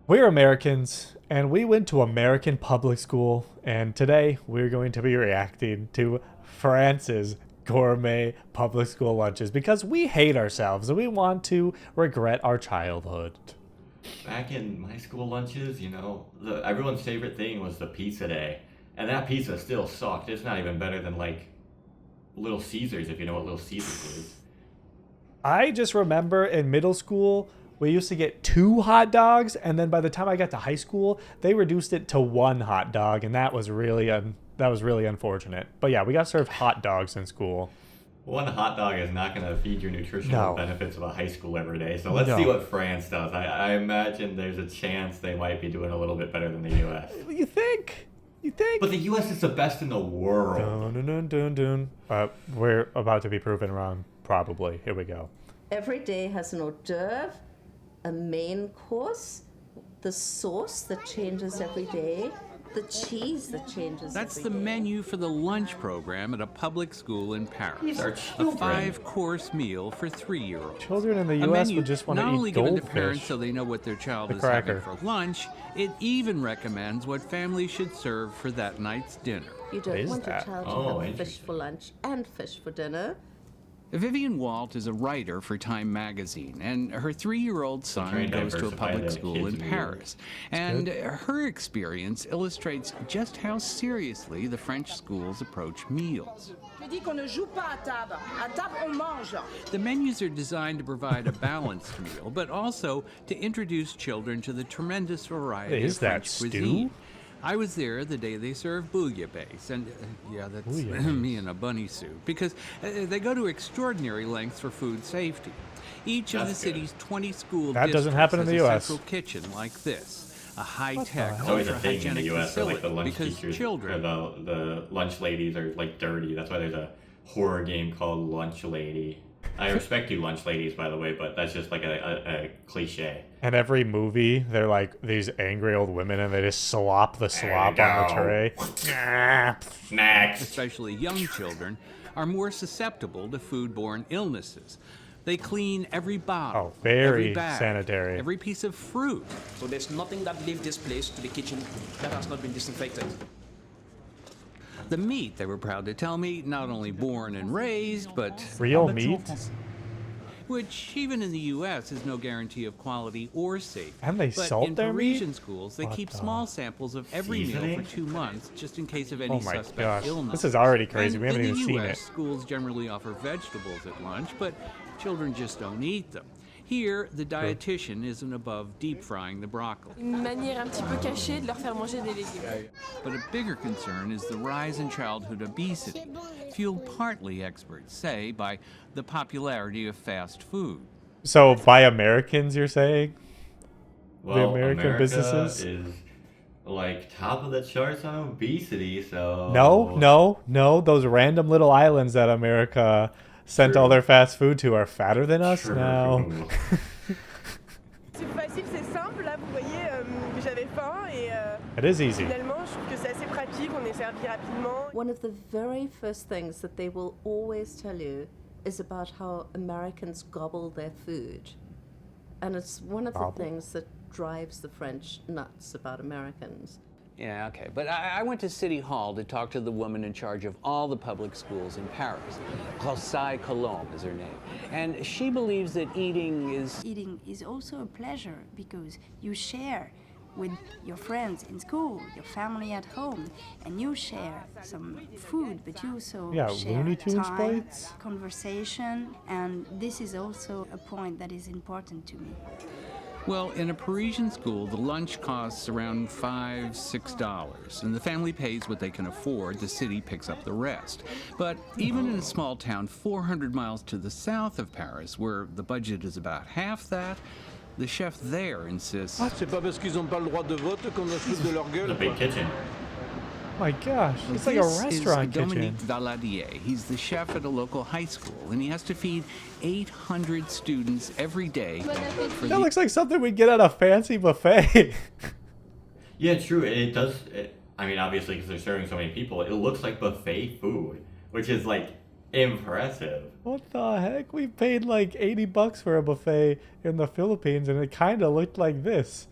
We're Americans, and we went to American public school, and today we're going to be reacting to France's gourmet public school lunches because we hate ourselves and we want to regret our childhood. Back in my school lunches, everyone's favorite thing was the pizza day. And that pizza still sucked. It's not even better than, like, Little Caesars, if you know what Little Caesars is. I just remember in middle school, we used to get 2 hot dogs, and then by the time I got to high school, they reduced it to 1 hot dog, and that was really unfortunate. But yeah, we got served hot dogs in school. One hot dog is not going to feed your nutritional No. benefits of a high school every day. So let's see what France does. I imagine there's a chance they might be doing a little bit better than the U.S. You think? You think? But the U.S. is the best in the world. Dun, dun, dun, dun, dun. We're about to be proven wrong, probably. Here we go. Every day has an hors d'oeuvre, a main course, the sauce that changes every day, the cheese that changes That's every the day. menu for the lunch program at a public school in Paris. These are A children. 5-course meal for 3-year-olds. Children in the A U.S. menu would just want not to only eat given to goldfish. parents so they know what their child The is cracker. having for lunch, it even recommends what families should serve for that night's dinner. You What don't is want that? your child to Oh, have fish interesting. for lunch and fish for dinner. Vivian Walt is a writer for Time magazine, and her 3-year-old son trying to goes to a diversify public the school kids' in meals. Paris. And her experience illustrates just how seriously the French schools approach meals. Je dis qu'on ne joue pas à table. À table, on mange. The menus are designed to provide a balanced meal, but also to introduce children to the tremendous variety Is of that French stew? cuisine. I was there the day they served bouillabaisse, and yeah, that's Bouillabaisse. me in a bunny suit, because they go to extraordinary lengths for food safety. Each of the That's good. city's 20 school That doesn't districts happen in has the a US. central kitchen like this, a high-tech, hell? It's always a thing in the ultra-hygienic U.S. where, like, the facility, lunch because teachers, or children the lunch ladies are, like, dirty. That's why there's a horror game called Lunch Lady. I respect you, lunch ladies, by the way, but that's just like a cliche. And every movie, they're like these angry old women, and they just slop the slop on the go. tray. Next. especially young children, are more susceptible to foodborne illnesses. They clean every bottle, Oh, very every bag, sanitary. every piece of fruit. So there's nothing that leaves this place to the kitchen that has not been disinfected. The meat, they were proud to tell me, not only born and raised, but Real meat? which even in the U.S. is no guarantee of quality or safety. And they but salt in their meat? Parisian schools, they What keep the- small samples of every meal Seasoning? for 2 months, just in case of any Oh my suspect gosh. illness. This is already crazy. And We haven't in even the seen US, it. schools generally offer vegetables at lunch, but children just don't eat them. Here, the dietitian isn't above deep frying the broccoli. Une manière un petit peu cachée de leur faire manger des légumes. But a bigger concern is the rise in childhood obesity, fueled partly, experts say, by the popularity of fast food. So by Americans, you're saying? Well, American America businesses? is like top of the charts on obesity, so No. Those random little islands that America sent True. all their fast food to are fatter than us True. now. C'est facile, c'est simple. Là, vous voyez, j'avais faim et It is easy. finalement, je trouve que c'est assez pratique. On est servi rapidement. One of the very first things that they will always tell you is about how Americans gobble their food. And it's one of the Gobble? things that drives the French nuts about Americans. Yeah, okay. But I went to City Hall to talk to the woman in charge of all the public schools in Paris. Rosaille Colombe is her name. And she believes that eating is... Eating is also a pleasure because you share with your friends in school, your family at home, and you share some food, but you also Yeah, share Looney Tunes time, plates. conversation, and this is also a point that is important to me. Well, in a Parisian school, the lunch costs around $5, $6, and the family pays what they can afford. The city picks up the rest. But even in a small town 400 miles to the south of Paris, where the budget is about half that, the chef there insists C'est pas parce qu'ils ont pas le droit de vote qu'on a foutu de leur gueule. The big kitchen. My gosh, it's like a this restaurant is Dominique kitchen. Valadier. He's the chef at a local high school, and he has to feed 800 students every day. For That looks like something we'd get at a fancy buffet. Yeah, true. It does. I mean, obviously, because they're serving so many people, it looks like buffet food, which is like impressive. What the heck? We paid like $80 for a buffet in the Philippines, and it kind of looked like this.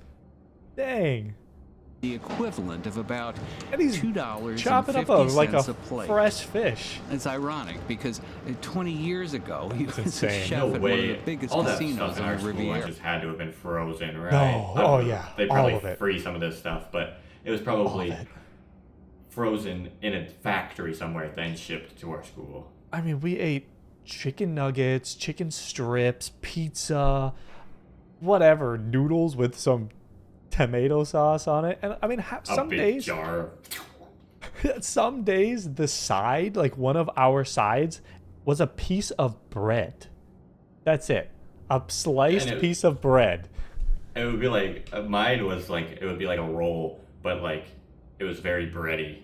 Dang. The equivalent of about And he's $2.50 chopping up a plate. fresh fish. It's ironic because 20 years ago he was a insane. chef No at one of way. the biggest All that casinos stuff in on our the school Riviera. lunches had to have been frozen, right? No. I don't Oh, know. yeah. They All probably of it. freeze some of this stuff, but it was All probably of it. frozen in a factory somewhere, then shipped to our school. I mean, we ate chicken nuggets, chicken strips, pizza, whatever, noodles with some tomato sauce on it. And I mean, some big days, jar. some days the side, like one of our sides, was a piece of bread. That's it. A sliced And piece of bread. It would be like mine was like it would be like a roll, but like it was very bready,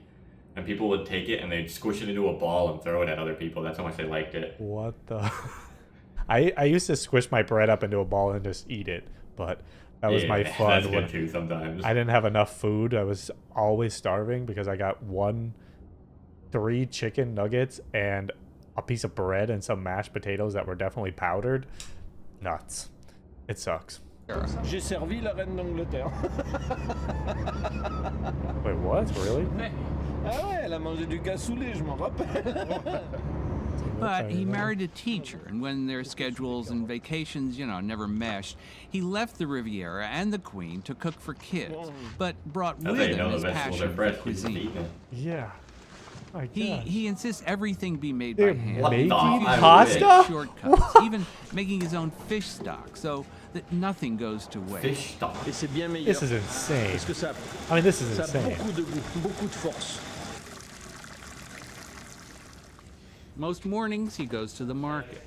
and people would take it and they'd squish it into a ball and throw it at other people. That's how much they liked it. What the? I used to squish my bread up into a ball and just eat it, but that was my Yeah, fun. That's when good too sometimes. I didn't have enough food. I was always starving because I got 3 chicken nuggets and a piece of bread and some mashed potatoes that were definitely powdered. Nuts. It sucks. J'ai servi la reine d'Angleterre. Wait, what? Really? Ah ouais, elle a mangé du cassoulet, je m'en rappelle. But he married a teacher, and when their schedules and vacations, never meshed, he left the Riviera and the Queen to cook for kids, but brought That's with how you him know his the vegetables are passion for fresh. People cuisine. eating it. Yeah. My He gosh. he insists everything be made They're by hand. What the- making I pasta? wish. Shortcuts, even making his own fish stock, so that nothing goes to waste. Fish stock. Et c'est bien meilleur. This is insane. Parce que ça, I mean, this is ça a insane. beaucoup de goût, beaucoup de force. Most mornings he goes to the market.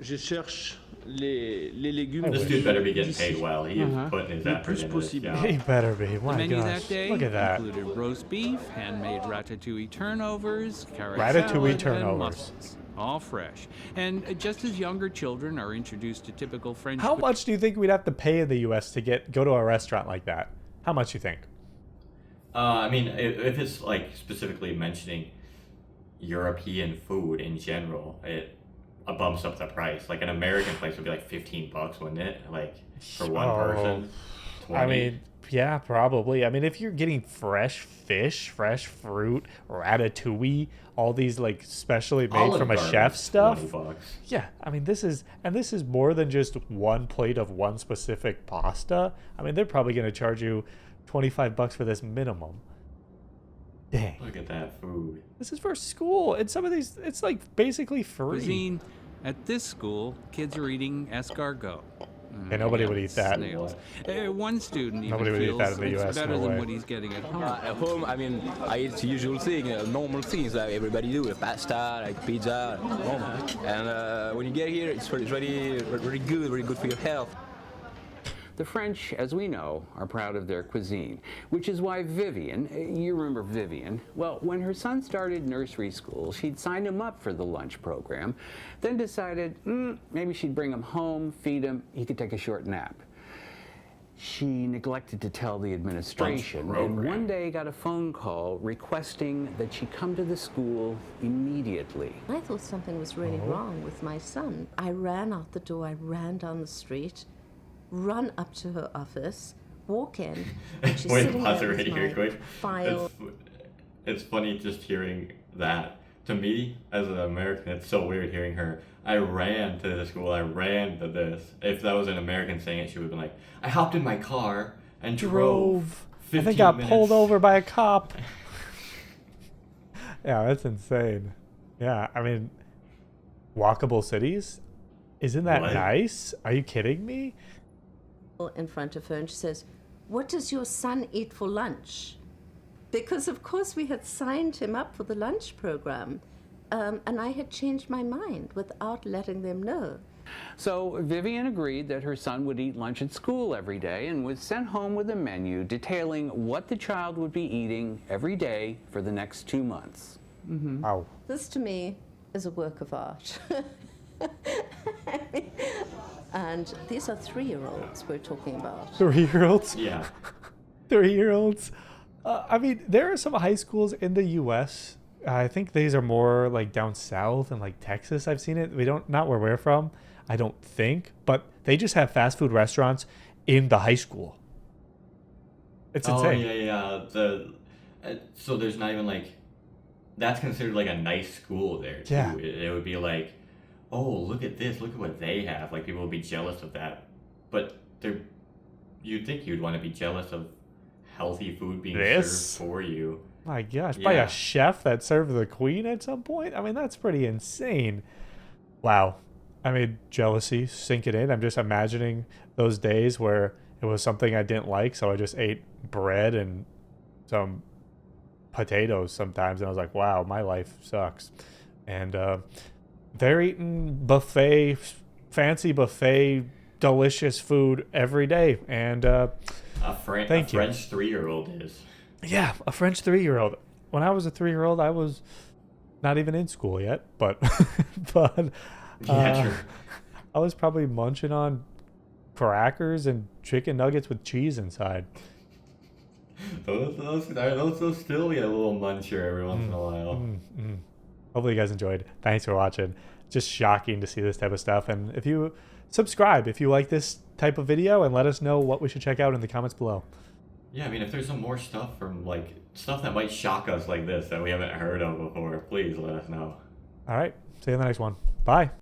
Je cherche les légumes. This dude better be getting paid d'ici. well. He is putting his Le effort plus into this possible. job. He better be. The My menu gosh. that day Look at that. included roast beef, handmade ratatouille turnovers, carrot Ratatouille salad, turnovers. and mussels, all fresh. And just as younger children are introduced to typical French How much do you think we'd have to pay in the U.S. to go to a restaurant like that? How much you think? I mean, if it's like specifically mentioning European food in general, it bumps up the price. Like an American place would be like $15, wouldn't it? Like for one person. 20. I mean, yeah, probably. I mean, if you're getting fresh fish, fresh fruit, ratatouille, all these like specially made Olive from a Garden chef is stuff. $20. Yeah, I mean, this is more than just one plate of one specific pasta. I mean, they're probably going to charge you $25 for this minimum. Dang. Look at that food. This is for school. And some of these, it's like basically free. cuisine. At this school, kids are eating escargot. And nobody would eat that. Snails. One student even Nobody would eat feels that in the it's US, better no than way. what he's getting at home. At home, I mean, I eat the usual thing, normal things that everybody do, like pasta, like pizza, and when you get here, it's really good for your health. The French, as we know, are proud of their cuisine, which is why Vivian, you remember Vivian, well, when her son started nursery school, she'd signed him up for the lunch program, then decided maybe she'd bring him home, feed him, he could take a short nap. She neglected to tell the administration, and one day got a phone call requesting that she come to the school immediately. I thought something was really wrong with my son. I ran out the door, I ran down the street, run up to her office, walk in, and she's Wait, sitting pause there it right with here my quick. file. It's funny just hearing that. To me, as an American, it's so weird hearing her. I ran to the school. I ran to this. If that was an American saying it, she would have been like, I hopped in my car and drove 15 and then got minutes. pulled over by a cop. Yeah, that's insane. Yeah, I mean, walkable cities? Isn't that What? nice? Are you kidding me? In front of her, and she says, "What does your son eat for lunch?" Because of course we had signed him up for the lunch program, and I had changed my mind without letting them know. So Vivian agreed that her son would eat lunch at school every day and was sent home with a menu detailing what the child would be eating every day for the next 2 months. Wow. This to me is a work of art. And these are 3-year-olds we're talking about. 3-year-olds? Yeah. 3-year-olds? I mean, there are some high schools in the U.S. I think these are more like down south and like Texas. I've seen it. Not where we're from, I don't think, but they just have fast food restaurants in the high school. It's Oh insane. yeah. So there's not even like that's considered like a nice school there too. Yeah. It would be like, oh, look at this, look at what they have. Like people would be jealous of that, but you'd think you'd want to be jealous of healthy food being This? served for you. My gosh, by Yeah. a chef that served the queen at some point? I mean, that's pretty insane. Wow. I mean, jealousy, sink it in. I'm just imagining those days where it was something I didn't like, so I just ate bread and some potatoes sometimes, and I was like, wow, my life sucks. And they're eating buffet, fancy buffet, delicious food every day. And Thank you. French 3-year-old is. yeah, a French 3-year-old. When I was a 3-year-old, I was not even in school yet, but but Yeah, true. I was probably munching on crackers and chicken nuggets with cheese inside. Those still get a little muncher every once in a while. Hopefully you guys enjoyed. Thanks for watching. Just shocking to see this type of stuff. And if you subscribe, if you like this type of video, and let us know what we should check out in the comments below. Yeah, I mean, if there's some more stuff from like stuff that might shock us like this that we haven't heard of before, please let us know. All right. See you in the next one. Bye.